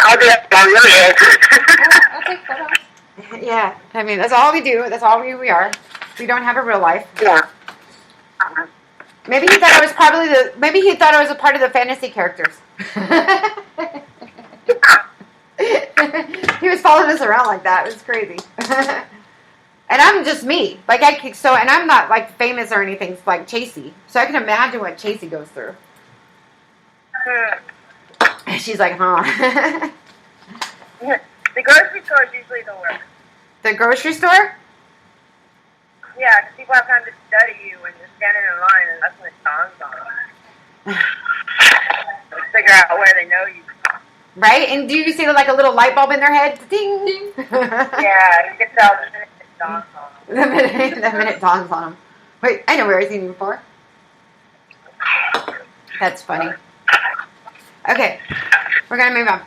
I'll do it. I'll take photos. Yeah, I mean, that's all we do. That's all we are. We don't have a real life. Yeah. Maybe he thought I was probably maybe he thought I was a part of the fantasy characters. He was following us around like that. It was crazy. And I'm just me. Like, and I'm not, like, famous or anything like Chasey. So I can imagine what Chasey goes through. She's like, huh? The grocery store is usually the worst. The grocery store? Yeah, because people have time to study you when you're standing in line, and that's when it dawns on them. Figure out where they know you. Right? And do you see, like, a little light bulb in their head? Ding! Ding. Yeah, you can tell the minute it dawns on them. The minute it dawns on them. Wait, I know where I've seen you before. That's funny. Okay, we're going to move on.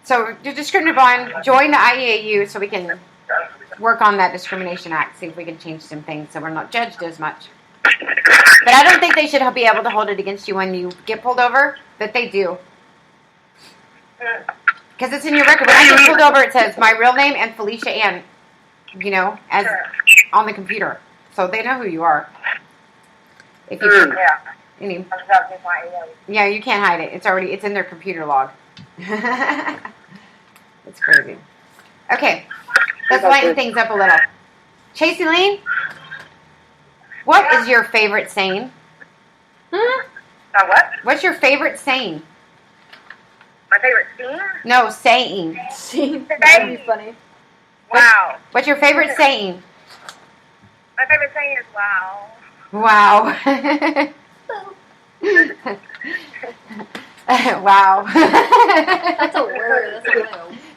So, your discriminative bond, join the IEAU so we can work on that Discrimination Act, see if we can change some things so we're not judged as much. But I don't think they should be able to hold it against you when you get pulled over, but they do. Because it's in your record. When I get pulled over, it says my real name and Phyllisha Anne, as on the computer. So they know who you are. If you yeah, you can't hide it. It's in their computer log. It's crazy. Okay, let's lighten things up a little. Chasey Lain, what is your favorite saying? What? What's your favorite saying? My favorite scene? No, saying. That'd be funny. Wow. What's your favorite saying? My favorite saying is wow. Wow. Wow. That's a word.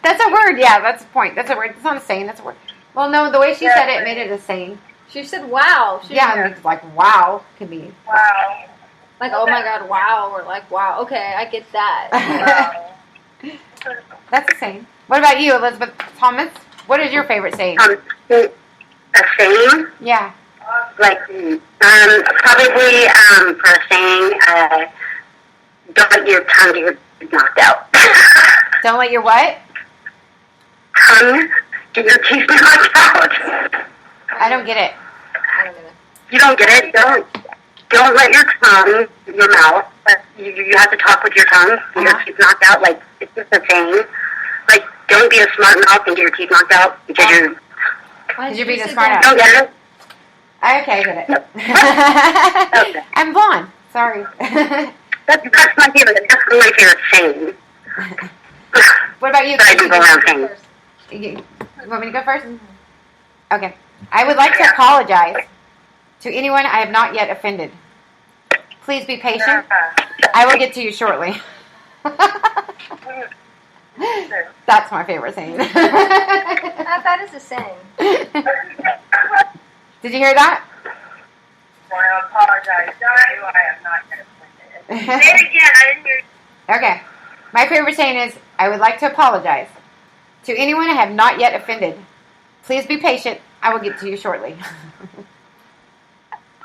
That's a word, yeah, that's a point. That's a word. It's not a saying, that's a word. Well, no, the way she said it made it a saying. She said wow. Yeah, it's like wow could be. Wow. Like, oh my god, wow, or like, wow, okay, I get that. Wow. That's a saying. What about you, Elisabeth Thomas? What is your favorite saying? A saying? Yeah. Like, probably, for a saying, don't let your tongue get knocked out. Don't let your what? Tongue get your teeth knocked out. I don't get it. You don't get it? Don't let your tongue, your mouth, you have to talk with your tongue, get your teeth knocked out, like, it's just a saying. Like, don't be a smart mouth and get your teeth knocked out, because you're being a smart ass. Don't get it? Okay, I get it. Okay. I'm blonde. Sorry. That's my favorite saying. What about you? But I do go around saying. You want me to go first? Okay. I would like to apologize to anyone I have not yet offended. Please be patient. I will get to you shortly. That's my favorite saying. That is a saying. Did you hear that? I apologize to you. I am not yet offended. Say it again. I didn't hear you. Okay. My favorite saying is, I would like to apologize to anyone I have not yet offended. Please be patient. I will get to you shortly.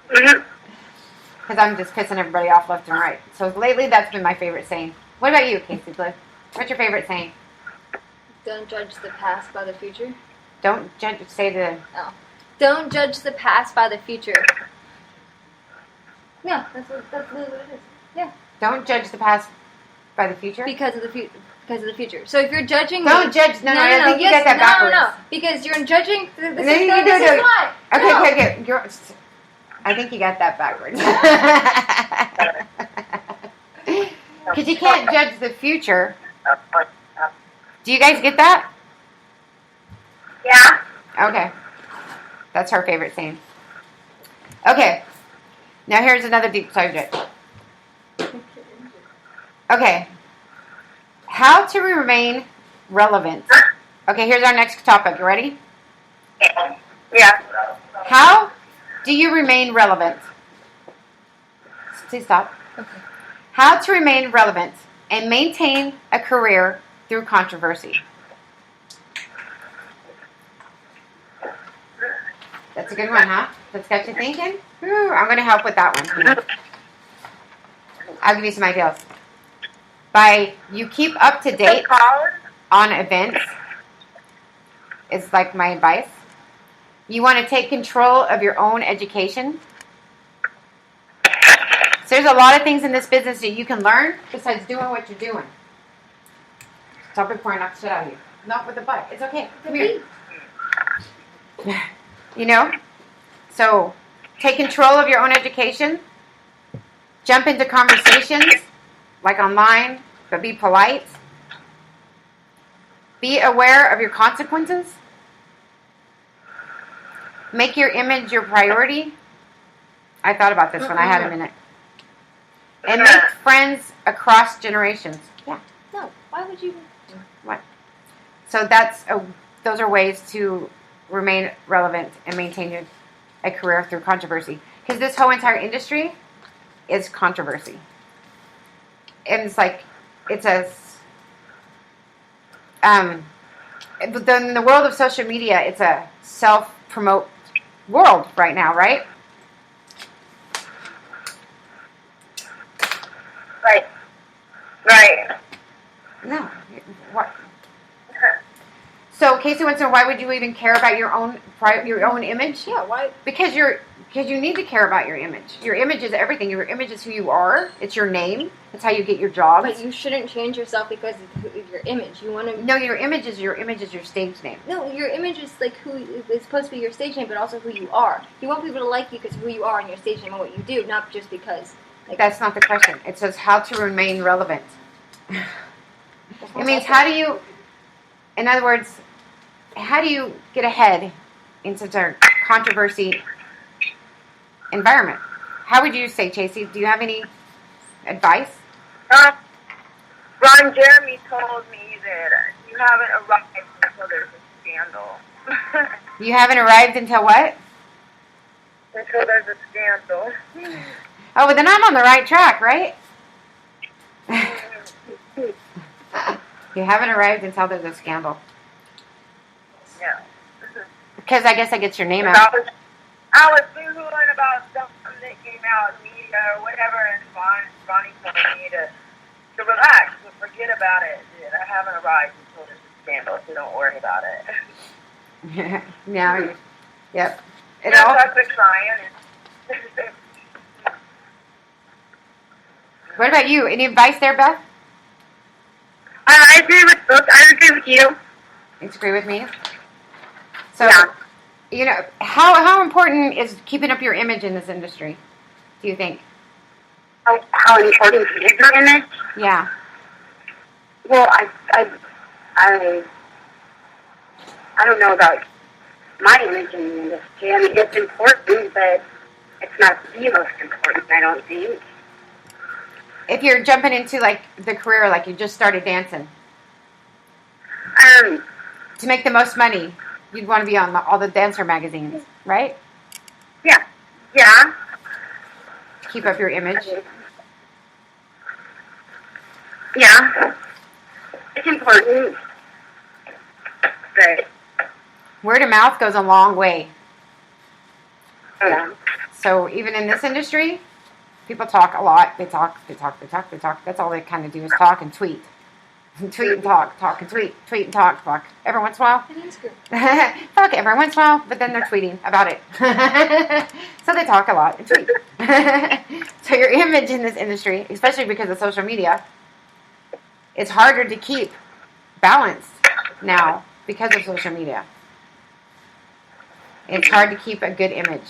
Because I'm just pissing everybody off left and right. So lately, that's been my favorite saying. What about you, Casey Blue? What's your favorite saying? Don't judge the past by the future. Don't judge. Say the. No. Don't judge the past by the future. Yeah, that's really what it is. Yeah. Don't judge the past by the future. Because of the future. Because of the future. So if you're judging, don't judge. No, I think you got that backwards. No, because you're judging. This is why. Okay. I think you got that backwards. Because you can't judge the future. Do you guys get that? Yeah. Okay. That's her favorite saying. Okay. Now here's another deep subject. Okay. How to remain relevant. Okay, here's our next topic. You ready? Yeah. How do you remain relevant? Please stop. Okay. How to remain relevant and maintain a career through controversy. That's a good one, huh? That's got you thinking? Ooh, I'm going to help with that one. I'll give you some ideas. You keep up to date. on events is like my advice. You want to take control of your own education. So there's a lot of things in this business that you can learn besides doing what you're doing. Stop it before I knock the shit out of you. Not with the butt. It's okay. Come here. You know? So take control of your own education. Jump into conversations, like online, but be polite. Be aware of your consequences. Make your image your priority. I thought about this when I had a minute. And make friends across generations. Yeah. No. Why would you? What? So those are ways to remain relevant and maintain a career through controversy. Because this whole entire industry is controversy. And it's like, it's in the world of social media, it's a self-promote world right now, right? Right. No. What? So Casey wants to know, why would you even care about your own image? Yeah. Why? Because you need to care about your image. Your image is everything. Your image is who you are. It's your name. It's how you get your jobs. But you shouldn't change yourself because of your image. You want to. No, your image is your stage name. No, your image is like who is supposed to be your stage name, but also who you are. You want people to like you because of who you are and your stage name and what you do, not just because. Like, that's not the question. It says how to remain relevant. It means how do you, in other words, how do you get ahead in such a controversy environment? How would you say, Chasey? Do you have any advice? Ron Jeremy told me that you haven't arrived until there's a scandal. You haven't arrived until what? Until there's a scandal. Oh, well, then I'm on the right track, right? You haven't arrived until there's a scandal. Yeah. Because I guess that gets your name out. I was boo-hooing about something that came out in media or whatever, and Bonnie told me to relax and forget about it. And I haven't arrived until there's a scandal, so don't worry about it. Now, yep. I've been trying. What about you? Any advice there, Beth? I agree with both. I agree with you. You agree with me? So, Yeah. You know, how important is keeping up your image in this industry, do you think? How important is your image? Yeah. Well, I don't know about my image in the industry. I mean, it's important, but it's not the most important, I don't think. If you're jumping into, like, the career, like you just started dancing, to make the most money, you'd want to be on all the dancer magazines, right? Yeah. To keep up your image. Yeah. It's important, but Word of mouth goes a long way. yeah. So even in this industry, people talk a lot. They talk. That's all they kind of do is talk and tweet. Tweet and talk and tweet and talk. Every once in a while. Talk every once in a while, but then they're tweeting about it. So they talk a lot and tweet. So your image in this industry, especially because of social media, it's harder to keep balanced now because of social media. It's hard to keep a good image.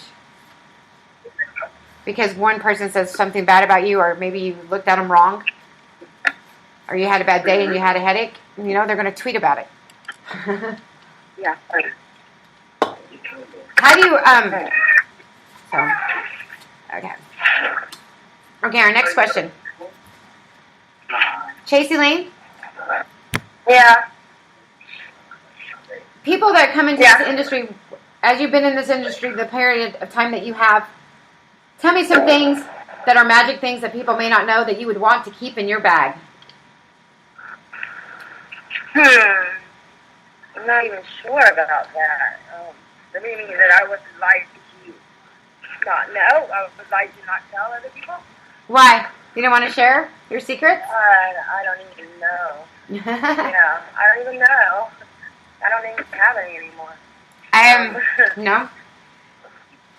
Because one person says something bad about you, or maybe you looked at them wrong, or you had a bad day and you had a headache, you know, they're going to tweet about it. Yeah. How do you, okay. Okay, our next question. Chasey Lain? Yeah. People that come into this industry, as you've been in this industry, the period of time that you have, tell me some things that are magic things that people may not know that you would want to keep in your bag. I'm not even sure about that. Does it mean that I would like to not know? I would like to not tell other people? Why? You don't want to share your secrets? I don't even know. Yeah, I don't even know. I don't even have any anymore. No.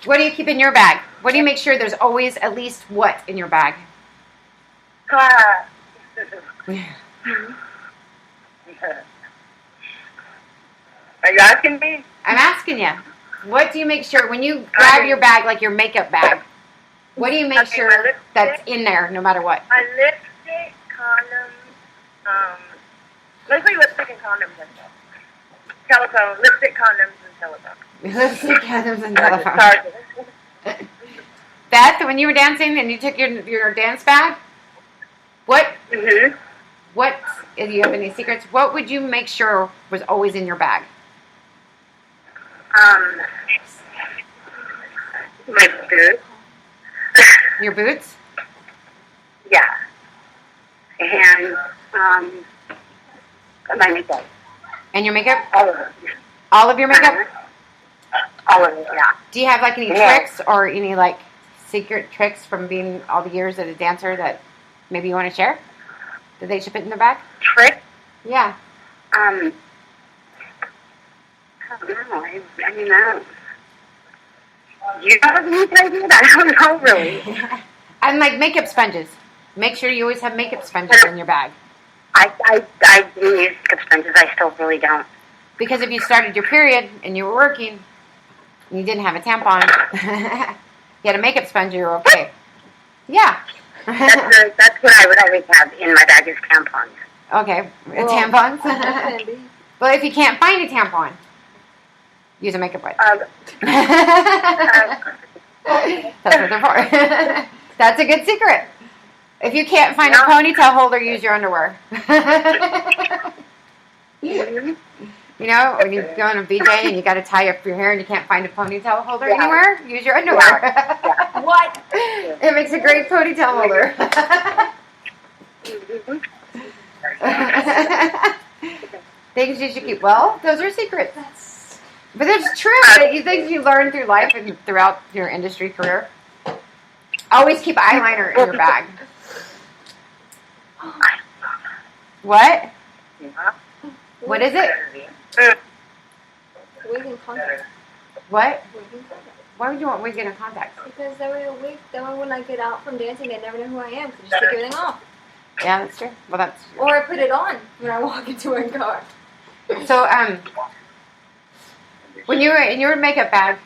What do you keep in your bag? What do you make sure there's always at least what in your bag? Are you asking me? I'm asking you. What do you make sure when you grab your bag, like your makeup bag? What do you make Okay, my sure lipstick. that's in there, no matter what? My lipstick, condoms, mostly lipstick and condoms and stuff. Telephone, lipstick, condoms, and telephone. Lipstick, condoms, and telephone. Charger. Beth, when you were dancing and you took your dance bag, what? Mhm. What? If you have any secrets, what would you make sure was always in your bag? My boots. Your boots Yeah. And my makeup. and your makeup. All of it. All of your makeup. All of it. Yeah. Do you have like any Yeah. tricks or any like secret tricks from being all the years as a dancer that maybe you want to share? That they should put in their bag? Trick. Yeah. I don't know. I mean, you have any idea? I don't know really. And like makeup sponges. Make sure you always have makeup sponges in your bag. I didn't use makeup sponges. I still really don't. Because if you started your period and you were working and you didn't have a tampon, you had a makeup sponge, you were okay. Yeah. That's what I would always have in my bag is tampons. Okay. Well, Tampons? can be. Well, if you can't find a tampon, use a makeup wipe. That's what they're for. That's a good secret. If you can't find a ponytail holder, use your underwear. You know, when you go on a BJ and you got to tie up your hair and you can't find a ponytail holder anywhere, use your underwear. What? It makes a great ponytail holder. Things you should keep. Well, those are secrets. But it's true. Things you learn through life and throughout your industry career. Always keep eyeliner in your bag. What? What is it? Wig and contacts. What? Wig and contacts. Why would you want wig in contacts? Because that way when I get out from dancing, they never know who I am. Because I just take everything off. Yeah, that's true. Well, that's Or I put it on when I walk into a car. so. When you were in your makeup bag,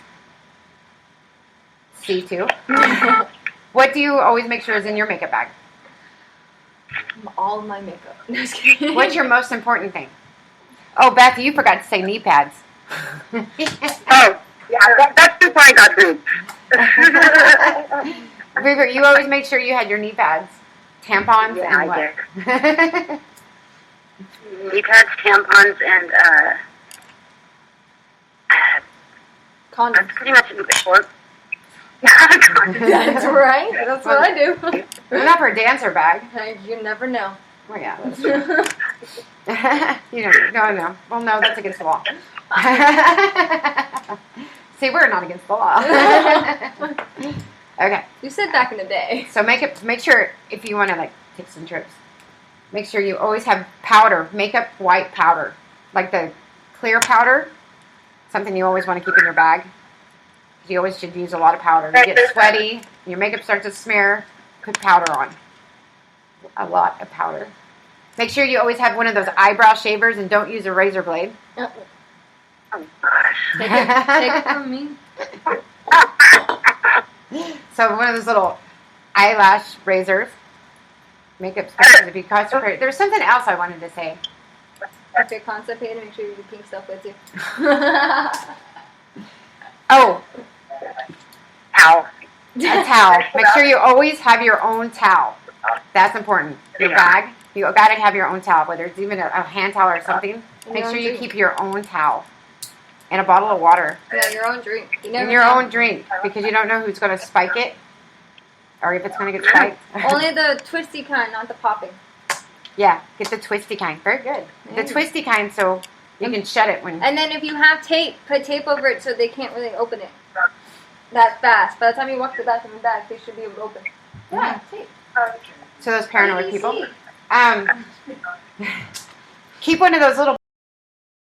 C2. What do you always make sure is in your makeup bag? All of my makeup. No, just kidding. What's your most important thing? Oh, Beth, you forgot to say knee pads. Oh, yeah, that's before I got boobs. River, you always make sure you had your knee pads, tampons, Yeah, and I what? Knee pads, tampons, and Condoms. that's pretty much it. Short. That's right. That's what I do. Well, not for a dancer bag. You never know. Oh, yeah, that's true. You know, no. Well, no, that's against the law. See, we're not against the law. Okay. You said back in the day. So make sure if you want to like take some trips, make sure you always have powder, makeup white powder, like the clear powder. Something you always want to keep in your bag. You always should use a lot of powder. You get sweaty, your makeup starts to smear. Put powder on. A lot of powder. Make sure you always have one of those eyebrow shavers and don't use a razor blade. Oh, gosh. Take it from me. So one of those little eyelash razors. Makeup specials if you concentrate. There's something else I wanted to say. If you're constipated, make sure you do pink stuff with you. Oh, Ow. a towel. Make sure you always have your own towel. That's important. Your bag, you gotta have your own towel, whether it's even a hand towel or something. Make sure you keep your own towel and a bottle of water. Yeah, your own drink. You never And your know. own drink, because you don't know who's gonna spike it or if it's gonna get spiked. Only the twisty kind, not the popping. Yeah, get the twisty kind. Very good. The twisty kind, so you can shut it when. And then if you have tape, put tape over it so they can't really open it that fast. By the time you walk to the bathroom and back, they should be able to open. Yeah, tape. So those paranoid What do you people. see? Keep one of those little